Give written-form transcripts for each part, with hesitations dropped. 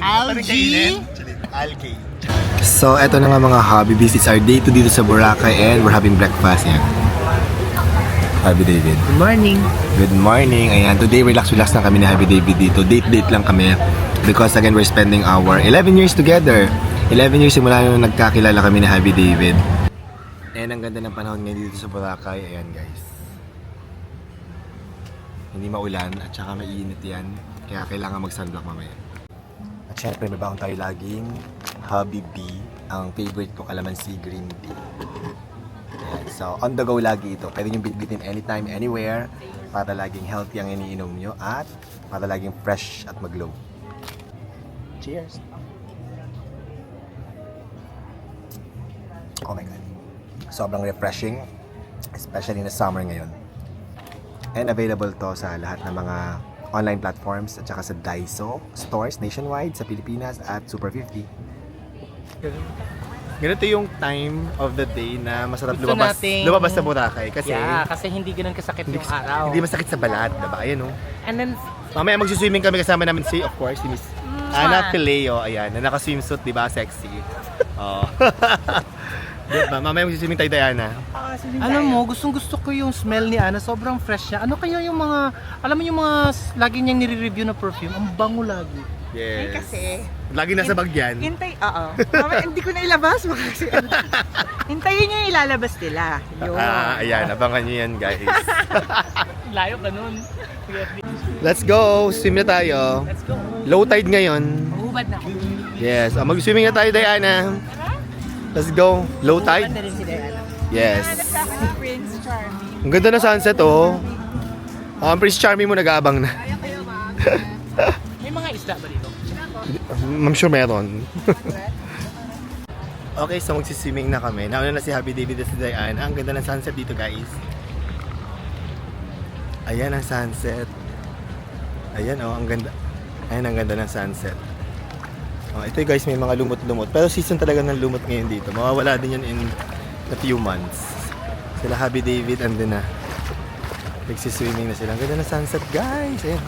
Algae? Algae. So, eto na nga mga hobby bees. It's our day 2 dito sa Boracay and we're having breakfast. Yan. Happy David. Good morning. Good morning. Ayan, today relax lang kami ni Happy David dito. Date lang kami. Because again, we're spending our 11 years together. 11 years simula nung nagkakilala kami ni Happy David. And ang ganda ng panahon ngayon dito sa Boracay. Ayan guys. Hindi maulan at saka mainit yan. Kaya kailangan mag-sunblock mamaya. At syempre may baon tayo laging hobby bee. Ang favorite ko calamansi green tea. Ayan. So on the go lagi ito. Pwede nyo bitbitin anytime, anywhere. Para laging healthy ang iniinom nyo. At para laging fresh at mag-glow. Cheers! Oh my God. Sobrang refreshing. Especially na summer ngayon. And available to sa lahat ng mga online platforms at saka sa Daiso stores nationwide sa Pilipinas at Super 50. Ganito yung time of the day na masarap Gusto lumabas sa Boracay kasi kasi hindi ganun kasakit yung araw. hindi masakit sa balat, diba? Ayan o. And then, Mamaya magsiswimming kami kasama namin si, of course, si Miss Ana Pileo. Ayan, na naka-swimsuit, diba? Sexy. Oh. Diba? Mamaya magsiswimming tayo, Diana. alam mo, gustong-gusto ko yung smell ni Ana. Sobrang fresh niya. Ano kaya yung mga, alam mo yung mga lagi niyang nire-review na perfume? Ang bango lagi. Yes. Kasi, Lagi nasa bag yan. oo. Mama, hindi ko na ilabas. Kasi, hintayin nyo yung ilalabas nila. Yun. Ayan, abangan nyo yan, guys. Layo ganun. Let's go! Swim na tayo. Let's go. Low tide ngayon. Hubad na. Yes. Mag-swimming na tayo, Diana. Let's go. Low tide? Hubad na rin si Diana. Yes. Prince Charming. Ang ganda ng sunset, oh. Ang Prince Charming mo nag-aabang na. May mga isda ba dito? I'm sure meron. Okay, so magsiswimming na kami. Nauna na si Happy David at si Diana. Ang ganda ng sunset dito, guys. Ayan ang sunset. Ayan, oh, ang ganda. Ayan ang ganda ng sunset. Oh, ito guys, may mga lumot-lumot. Pero season talaga ng lumot ngayon dito. Mawawala din yan in a few months. Sila Happy David andun na. Nagsiswimming na sila. Ang ganda ng sunset, guys. Ayan.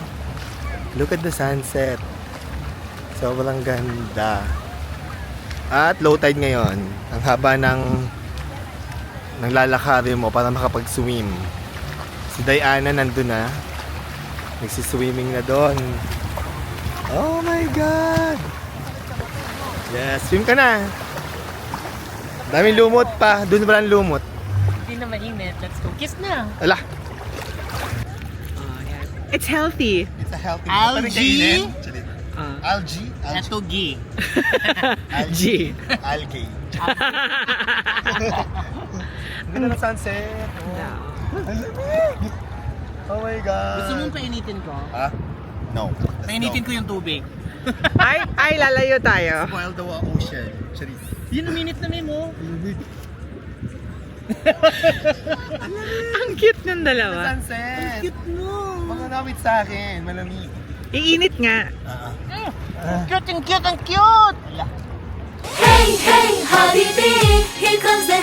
Look at the sunset. Sobrang ganda. At low tide ngayon. Ang haba ng lalakarin mo para makapag-swim. Si Diana nandun na. Nagsiswimming na doon. Oh my God! Yes, swim ka na. Daming lumot pa. Doon ba lang lumot? Hindi na mainit. Let's go. Kiss na. Ala! It's healthy. It's a healthy Algae? Algae? Ito gi. Algae. Algae. Ang ganda ng sunset. Ang lamig! Oh my God! Gusto mong painitin ko? Ha? No. Painitin ko yung tubig. Ay, lalayo tayo. Spoil the ocean. Charis. Yun, minute na mo. Ang cute ng dalawa. Sunset! Cute mo. Mga nawit sa akin. Malamig. Iinit nga. Cute and cute and cute. Hey, hey, Habibi, here comes the